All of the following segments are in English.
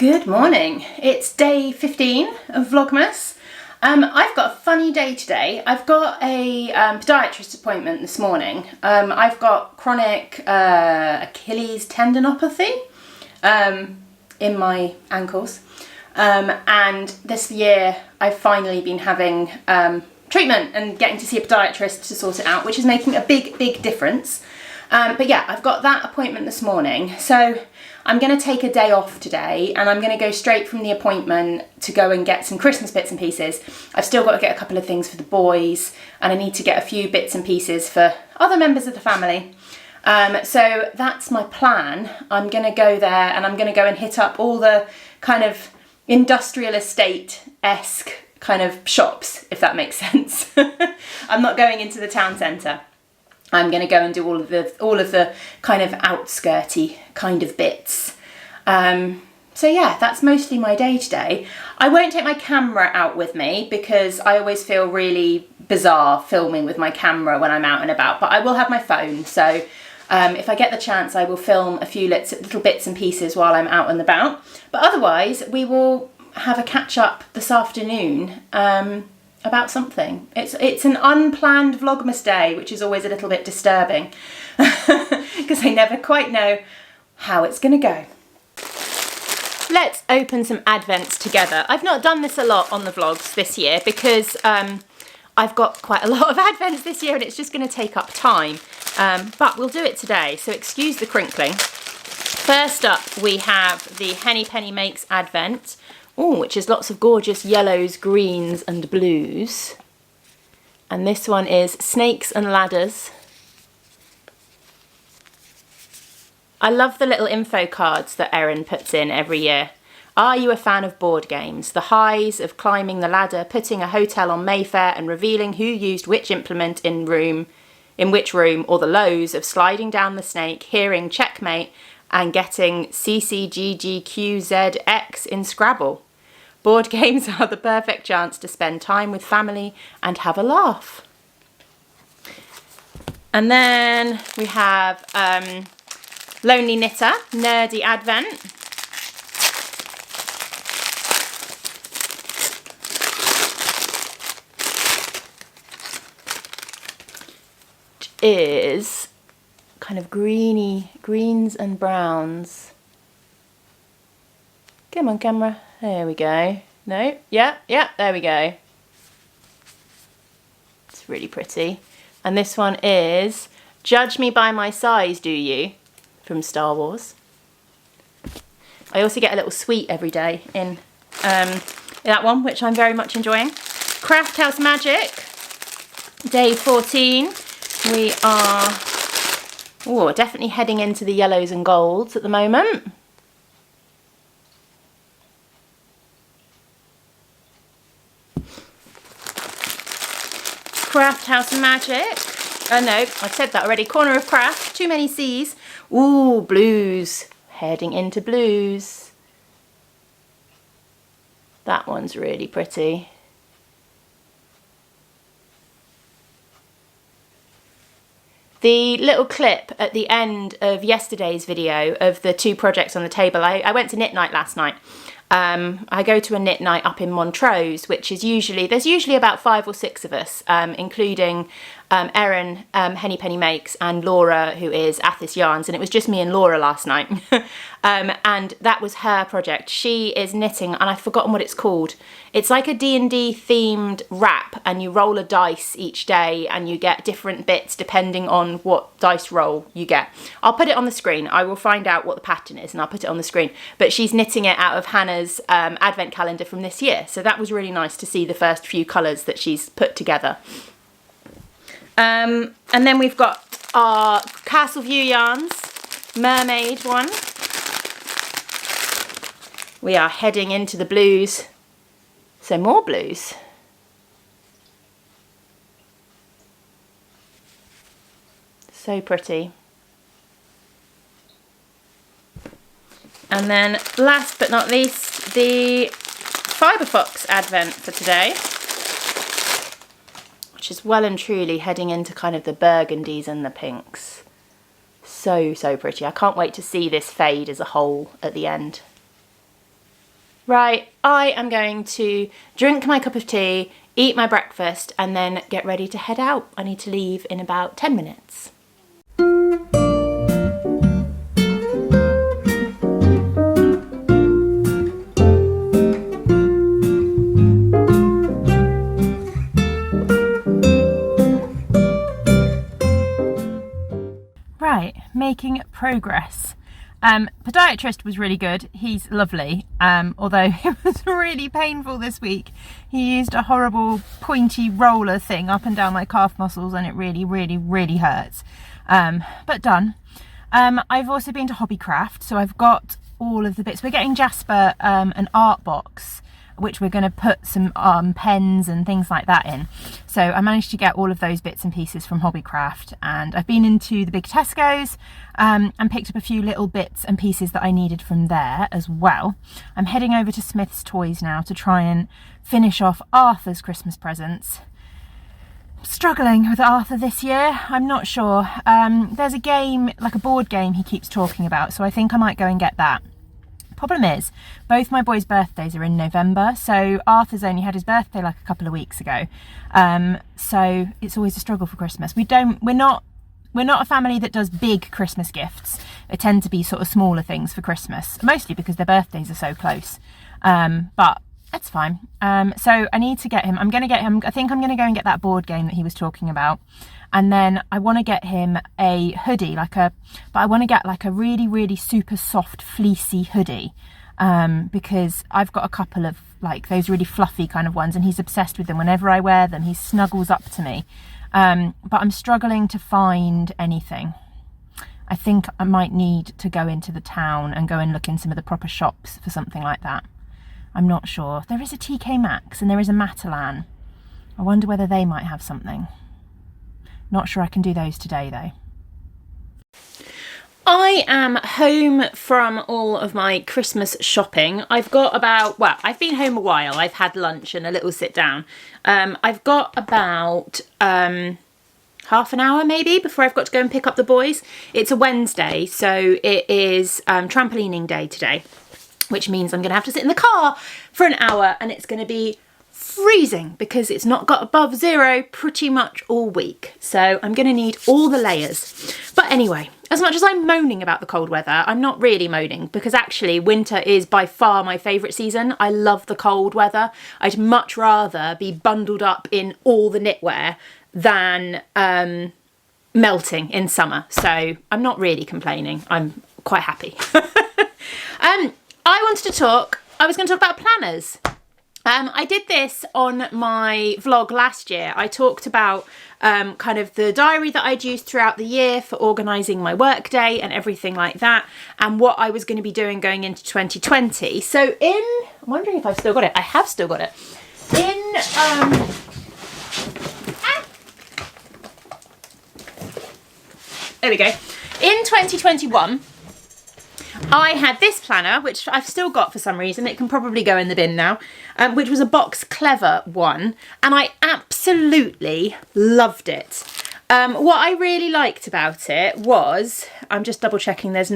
Good morning. It's day 15 of Vlogmas. I've got a funny day today. I've got a podiatrist appointment this morning. I've got chronic Achilles tendinopathy in my ankles. And this year I've finally been having treatment and getting to see a podiatrist to sort it out, which is making a big difference. But yeah, I've got that appointment this morning. So I'm going to take a day off today and I'm going to go straight from the appointment to go and get some Christmas bits and pieces. I've still got to get a couple of things for the boys and I need to get a few bits and pieces for other members of the family. So that's my plan. I'm going to go there and I'm going to go and hit up all the kind of industrial estate-esque kind of shops, if that makes sense. I'm not going into the town centre. I'm going to go and do all of the kind of outskirty kind of bits. So yeah, that's mostly my day today. I won't take my camera out with me because I always feel really bizarre filming with my camera when I'm out and about, but I will have my phone. So if I get the chance, I will film a few little bits and pieces while I'm out and about. But otherwise, we will have a catch up this afternoon. About something. It's an unplanned Vlogmas day, which is always a little bit disturbing because I never quite know how it's going to go. Let's open some advents together. I've not done this a lot on the vlogs this year because I've got quite a lot of advents this year and it's just going to take up time. But we'll do it today, so excuse the crinkling. First up, we have the Henny Penny Makes Advent. Oh, which is lots of gorgeous yellows, greens and blues. And this one is Snakes and Ladders. I love the little info cards that Erin puts in every year. Are you a fan of board games? The highs of climbing the ladder, putting a hotel on Mayfair and revealing who used which implement in which room, or the lows of sliding down the snake, hearing checkmate and getting CCGGQZX in Scrabble. Board games are the perfect chance to spend time with family and have a laugh. And then we have Lonely Knitter, Nerdy Advent. Which is kind of greens and browns. Come on, camera. There we go. No? Yeah, there we go. It's really pretty. And this one is Judge Me By My Size, Do You? From Star Wars. I also get a little sweet every day in that one, which I'm very much enjoying. Craft House Magic, day 14. We are definitely heading into the yellows and golds at the moment. Craft House Magic. Oh no, I've said that already. Corner of Craft. Too many C's. Ooh, blues. Heading into blues. That one's really pretty. The little clip at the end of yesterday's video of the two projects on the table, I went to knit night last night. I go to a knit night up in Montrose, which is there's usually about 5 or 6 of us, including Erin, Henny Penny Makes, and Laura, who is Athis Yarns, and it was just me and Laura last night. And that was her project. She is knitting, and I've forgotten what it's called. It's like a D&D themed wrap, and you roll a dice each day, and you get different bits depending on what dice roll you get. I'll put it on the screen. I will find out what the pattern is, and I'll put it on the screen. But she's knitting it out of Hannah's advent calendar from this year, so that was really nice to see the first few colours that she's put together. And then we've got our Castle View Yarns mermaid one. We are heading into the blues, so more blues. So pretty. And then last but not least, the Fibre Fox Advent for today, which is well and truly heading into kind of the burgundies and the pinks. So pretty. I can't wait to see this fade as a whole at the end. Right, I am going to drink my cup of tea, eat my breakfast, and then get ready to head out. I need to leave in about 10 minutes. Right, making progress. Podiatrist was really good. He's lovely, although it was really painful this week. He used a horrible pointy roller thing up and down my calf muscles, and it really hurts. But done. I've also been to Hobbycraft, so I've got all of the bits. We're getting Jasper an art box, which we're going to put some pens and things like that in. So I managed to get all of those bits and pieces from Hobbycraft, and I've been into the big Tesco's and picked up a few little bits and pieces that I needed from there as well. I'm heading over to Smith's Toys now to try and finish off Arthur's Christmas presents. Struggling with Arthur this year, I'm not sure. There's a game, like a board game he keeps talking about, so I think I might go and get that. Problem is, both my boys' birthdays are in November, so Arthur's only had his birthday like a couple of weeks ago. So it's always a struggle for Christmas. We're not a family that does big Christmas gifts. They tend to be sort of smaller things for Christmas, mostly because their birthdays are so close. But it's fine. So I need to get him. I'm going to get him. I think I'm going to go and get that board game that he was talking about. And then I want to get him a hoodie, but I want to get like a really super soft fleecy hoodie, because I've got a couple of like those really fluffy kind of ones, and he's obsessed with them. Whenever I wear them, he snuggles up to me. But I'm struggling to find anything. I think I might need to go into the town and go and look in some of the proper shops for something like that. I'm not sure. There is a TK Maxx and there is a Matalan. I wonder whether they might have something. Not sure I can do those today though. I am home from all of my Christmas shopping. I've got about, well, I've been home a while. I've had lunch and a little sit down. I've got about half an hour maybe before I've got to go and pick up the boys. It's a Wednesday, so it is trampolining day today, which means I'm going to have to sit in the car for an hour, and it's going to be freezing because it's not got above zero pretty much all week. So I'm going to need all the layers. But anyway, as much as I'm moaning about the cold weather, I'm not really moaning, because actually winter is by far my favourite season. I love the cold weather. I'd much rather be bundled up in all the knitwear than melting in summer. So I'm not really complaining. I'm quite happy. I was going to talk about planners. I did this on my vlog last year. I talked about kind of the diary that I'd used throughout the year for organising my work day and everything like that, and what I was going to be doing going into 2020. So I'm wondering if I've still got it. I have still got it. There we go. In 2021, I had this planner, which I've still got for some reason. It can probably go in the bin now, which was a Box Clever one, and I absolutely loved it. What I really liked about it was, I'm just double checking there's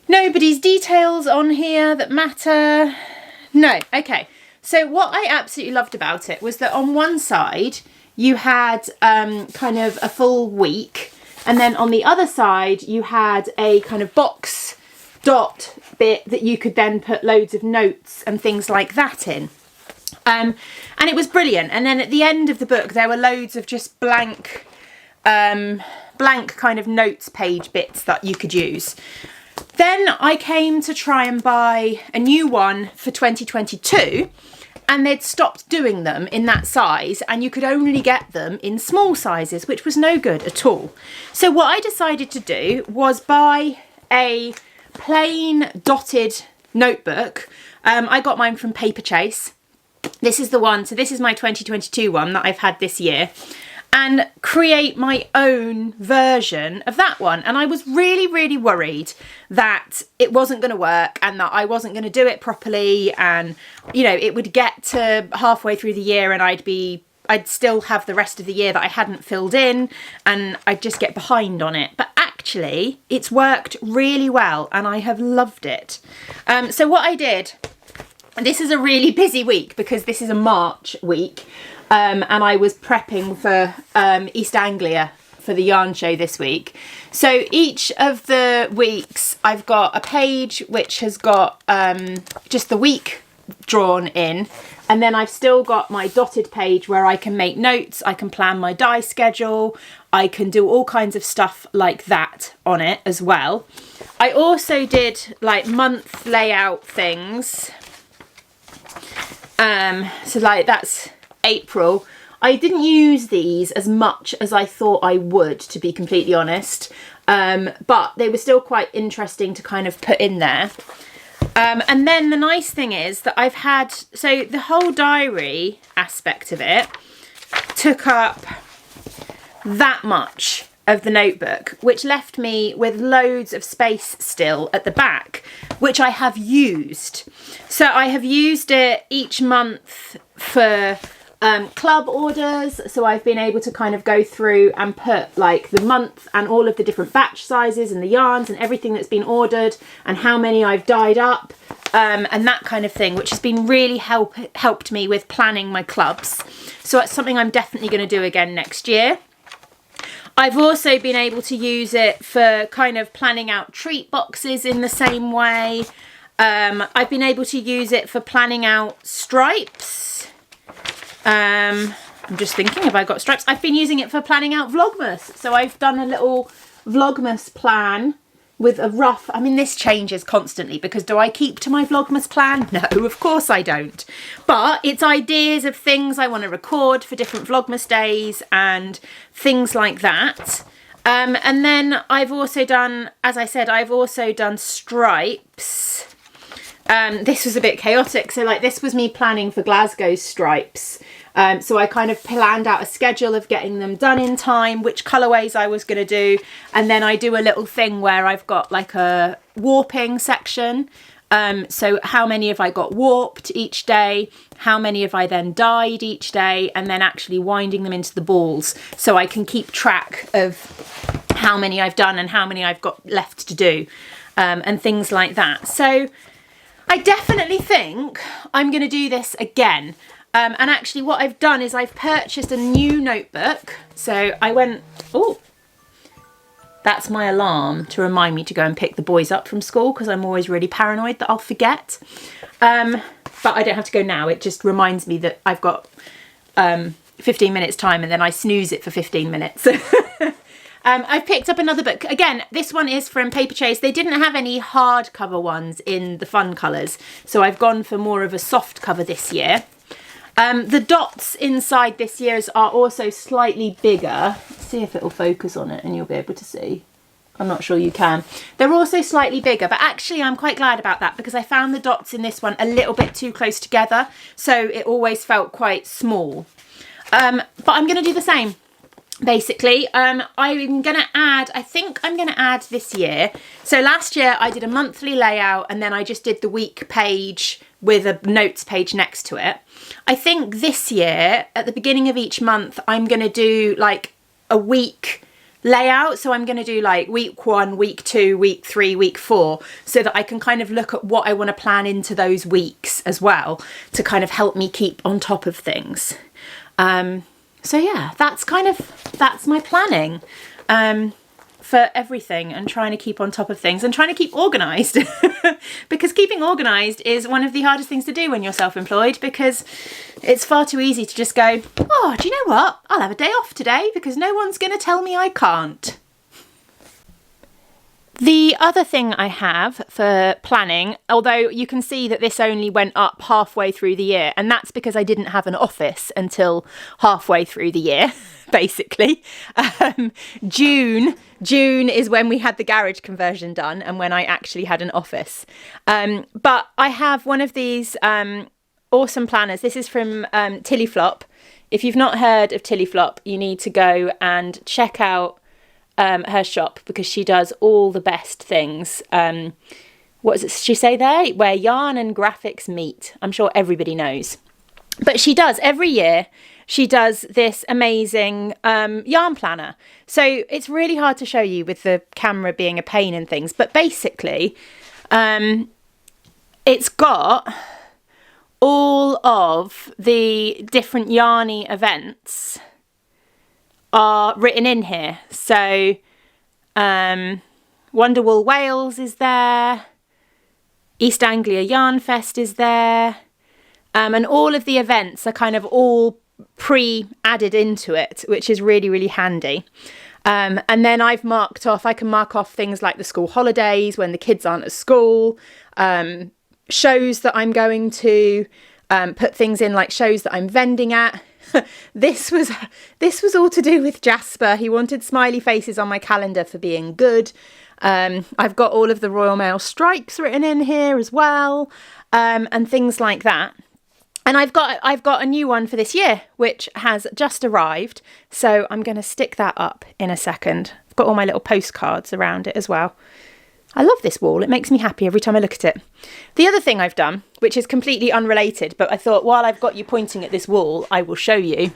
nobody's details on here that matter. No, okay. So what I absolutely loved about it was that on one side you had kind of a full week, and then on the other side you had a kind of box dot bit that you could then put loads of notes and things like that in. And it was brilliant. And then at the end of the book there were loads of just blank kind of notes page bits that you could use. Then I came to try and buy a new one for 2022, and they'd stopped doing them in that size, and you could only get them in small sizes, which was no good at all. So what I decided to do was buy a plain dotted notebook. I got mine from Paper Chase. This is the one, so this is my 2022 one that I've had this year, and create my own version of that one. And I was really worried that it wasn't going to work and that I wasn't going to do it properly, and you know, it would get to halfway through the year and I'd still have the rest of the year that I hadn't filled in, and I'd just get behind on it. But actually it's worked really well and I have loved it. So what I did this is a really busy week because this is a March week, and I was prepping for East Anglia for the yarn show this week. So each of the weeks I've got a page which has got just the week drawn in, and then I've still got my dotted page where I can make notes, I can plan my dye schedule, I can do all kinds of stuff like that on it as well. I also did like month layout things. So like that's April. I didn't use these as much as I thought I would, to be completely honest, but they were still quite interesting to kind of put in there. And then the nice thing is that I've had, so the whole diary aspect of it took up that much of the notebook, which left me with loads of space still at the back, which I have used. So I have used it each month for club orders, so I've been able to kind of go through and put like the month and all of the different batch sizes and the yarns and everything that's been ordered and how many I've dyed up, and that kind of thing, which has been really helped me with planning my clubs. So that's something I'm definitely going to do again next year. I've also been able to use it for kind of planning out treat boxes in the same way. I've been able to use it for planning out stripes. I'm just thinking, have I got stripes? I've been using it for planning out Vlogmas. So I've done a little Vlogmas plan with a rough, I mean, this changes constantly because do I keep to my Vlogmas plan? No, of course I don't. But it's ideas of things I want to record for different Vlogmas days and things like that. And then I've also done, as I said, I've also done stripes. This was a bit chaotic. So like this was me planning for Glasgow's stripes. So I kind of planned out a schedule of getting them done in time, which colourways I was going to do. And then I do a little thing where I've got like a warping section. So how many have I got warped each day? How many have I then dyed each day? And then actually winding them into the balls so I can keep track of how many I've done and how many I've got left to do, and things like that. So I definitely think I'm going to do this again. And actually what I've done is I've purchased a new notebook. So I went, oh, that's my alarm to remind me to go and pick the boys up from school because I'm always really paranoid that I'll forget. But I don't have to go now. It just reminds me that I've got 15 minutes time and then I snooze it for 15 minutes. I've picked up another book. Again, this one is from Paper Chase. They didn't have any hardcover ones in the fun colours, so I've gone for more of a soft cover this year. The dots inside this year's are also slightly bigger. Let's see if it'll focus on it and you'll be able to see. I'm not sure you can. They're also slightly bigger, but actually I'm quite glad about that because I found the dots in this one a little bit too close together, so it always felt quite small. But I'm going to do the same. Basically, I'm going to add, I think I'm going to add this year. So last year I did a monthly layout and then I just did the week page with a notes page next to it. I think this year, at the beginning of each month, I'm going to do like a week layout. So I'm going to do like week 1, week 2, week 3, week 4, so that I can kind of look at what I want to plan into those weeks as well to kind of help me keep on top of things. So yeah, that's my planning for everything and trying to keep on top of things and trying to keep organised because keeping organised is one of the hardest things to do when you're self-employed because it's far too easy to just go, oh, do you know what? I'll have a day off today because no one's going to tell me I can't. The other thing I have for planning, although you can see that this only went up halfway through the year, and that's because I didn't have an office until halfway through the year, basically. June is when we had the garage conversion done and when I actually had an office. But I have one of these awesome planners. This is from Tilly Flop. If you've not heard of Tilly Flop, you need to go and check out her shop because she does all the best things. What does she say there? Where yarn and graphics meet. I'm sure everybody knows. But she does, every year, she does this amazing yarn planner. So it's really hard to show you with the camera being a pain and things. But basically, it's got all of the different yarny events are written in here. So Wonderwool Wales is there, East Anglia Yarn Fest is there, and all of the events are kind of all pre-added into it, which is really, really handy. And then I've marked off, I can mark off things like the school holidays when the kids aren't at school, shows that I'm going to, put things in like shows that I'm vending at. This was all to do with Jasper. He wanted smiley faces on my calendar for being good. I've got all of the Royal Mail strikes written in here as well, and things like that. And I've got a new one for this year, which has just arrived. So I'm going to stick that up in a second. I've got all my little postcards around it as well. I love this wall. It makes me happy every time I look at it. The other thing I've done, which is completely unrelated, but I thought while I've got you pointing at this wall, I will show you.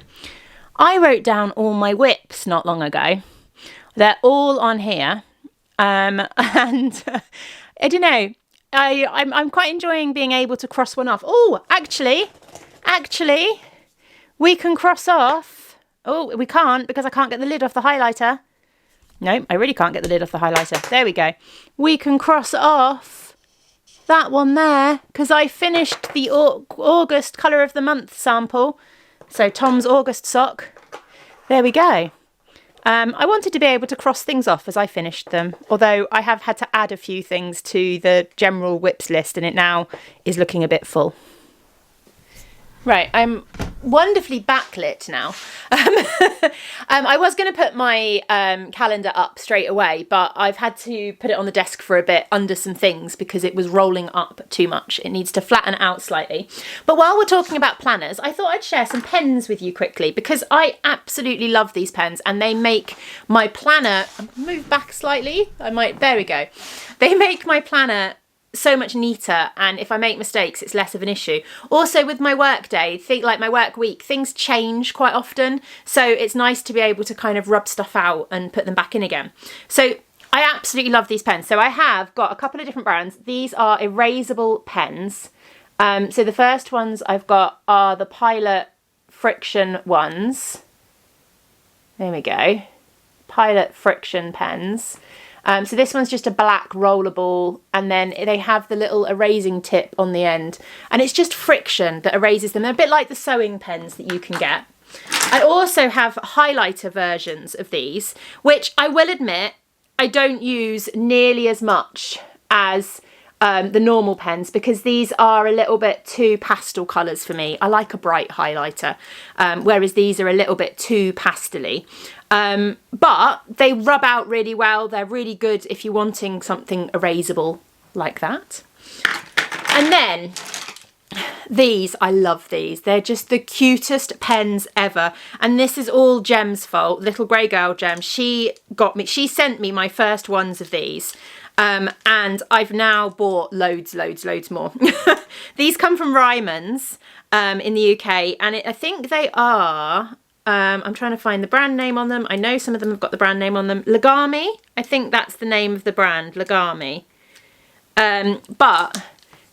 I wrote down all my whips not long ago. They're all on here. And I don't know. I'm quite enjoying being able to cross one off. Oh, actually, we can cross off. Oh, we can't because I can't get the lid off the highlighter. No, I really can't get the lid off the highlighter. There we go. We can cross off that one there because I finished the August colour of the month sample. So Tom's August sock. There we go. I wanted to be able to cross things off as I finished them, although I have had to add a few things to the general whips list and it now is looking a bit full. Right, I'm wonderfully backlit now. I was going to put my calendar up straight away, but I've had to put it on the desk for a bit under some things because it was rolling up too much. It needs to flatten out slightly. But while we're talking about planners, I thought I'd share some pens with you quickly because I absolutely love these pens and they make my planner, move back slightly, there we go. They make my planner so much neater, and if I make mistakes it's less of an issue. Also with my work day, like my work week, things change quite often, so it's nice to be able to kind of rub stuff out and put them back in again. So I absolutely love these pens. So I have got a couple of different brands. These are erasable pens. So the first ones I've got are the Pilot Friction ones. There we go. Pilot Friction pens. So this one's just a black rollable, and then they have the little erasing tip on the end, and it's just friction that erases them. They're a bit like the sewing pens that you can get. I also have highlighter versions of these, which I will admit I don't use nearly as much as the normal pens because these are a little bit too pastel colours for me. I like a bright highlighter, whereas these are a little bit too pastel-y. But they rub out really well. They're really good if you're wanting something erasable like that. And then these, I love these. They're just the cutest pens ever. And this is all Gem's fault, little grey girl Gem. She sent me my first ones of these. And I've now bought loads more. These come from Ryman's in the UK, and I think they are, I'm trying to find the brand name on them. I know some of them have got the brand name on them. Lagami, I think that's the name of the brand, Lagami. But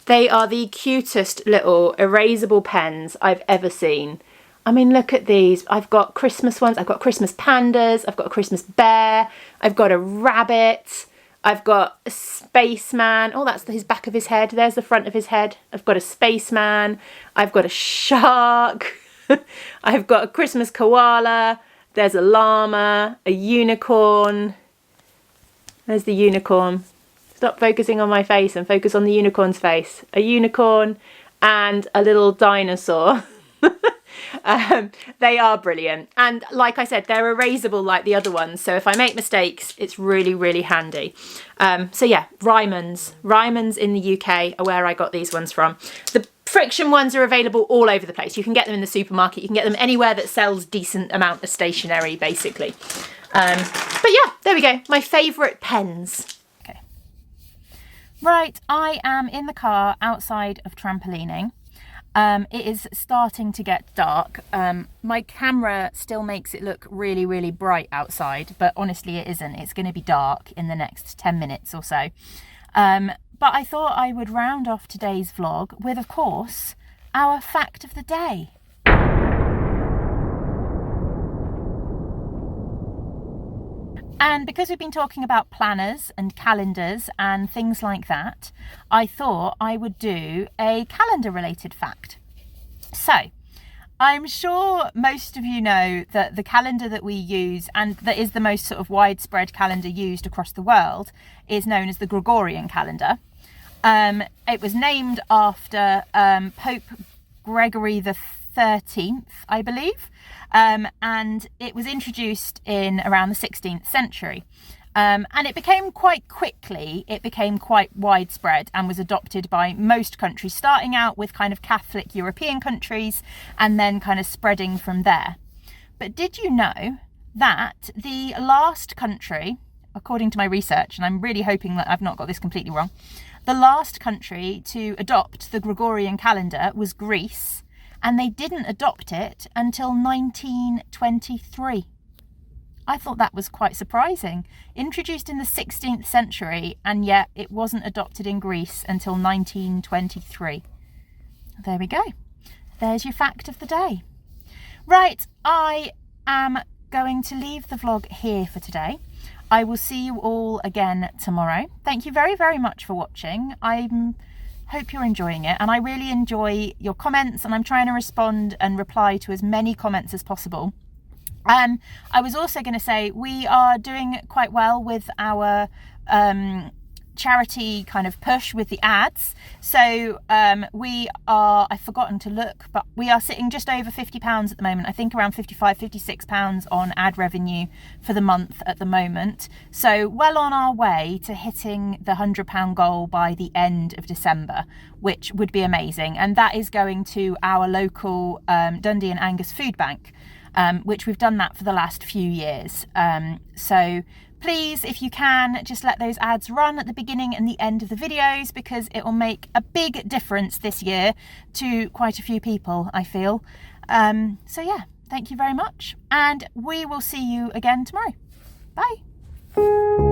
they are the cutest little erasable pens I've ever seen. I mean, look at these. I've got Christmas ones. I've got Christmas pandas. I've got a Christmas bear. I've got a rabbit. I've got a spaceman. Oh, that's his back of his head. There's the front of his head. I've got a spaceman. I've got a shark. I've got a Christmas koala. There's a llama, a unicorn. There's the unicorn. Stop focusing on my face and focus on the unicorn's face. A unicorn and a little dinosaur. They are brilliant, and like I said, they're erasable like the other ones, so if I make mistakes it's really, really handy. So yeah, Ryman's in the UK are where I got these ones from. The friction ones are available all over the place. You can get them in the supermarket, you can get them anywhere that sells decent amount of stationery basically. But yeah, there we go, my favourite pens. Okay, right, I am in the car outside of trampolining. It is starting to get dark. My camera still makes it look really, really bright outside, but honestly it isn't. It's going to be dark in the next 10 minutes or so. But I thought I would round off today's vlog with, of course, our fact of the day. And because we've been talking about planners and calendars and things like that, I thought I would do a calendar related fact. So, I'm sure most of you know that the calendar that we use, and that is the most sort of widespread calendar used across the world, is known as the Gregorian calendar. It was named after Pope Gregory the 13th, I believe, and it was introduced in around the 16th century. And it became quite widespread and was adopted by most countries, starting out with kind of Catholic European countries and then kind of spreading from there. But did you know that the last country, according to my research, and I'm really hoping that I've not got this completely wrong, the last country to adopt the Gregorian calendar was Greece, and they didn't adopt it until 1923. I thought that was quite surprising. Introduced in the 16th century, and yet it wasn't adopted in Greece until 1923. There we go. There's your fact of the day. Right, I am going to leave the vlog here for today. I will see you all again tomorrow. Thank you very, very much for watching. I hope you're enjoying it, and I really enjoy your comments, and I'm trying to respond and reply to as many comments as possible. I was also going to say we are doing quite well with our charity kind of push with the ads. So I've forgotten to look, but we are sitting just over £50 at the moment. I think around £55-56 on ad revenue for the month at the moment. So well on our way to hitting the £100 goal by the end of December, which would be amazing. And that is going to our local Dundee and Angus food bank. Which we've done that for the last few years. So please, if you can, just let those ads run at the beginning and the end of the videos, because it will make a big difference this year to quite a few people, I feel. So yeah, thank you very much, and we will see you again tomorrow. Bye.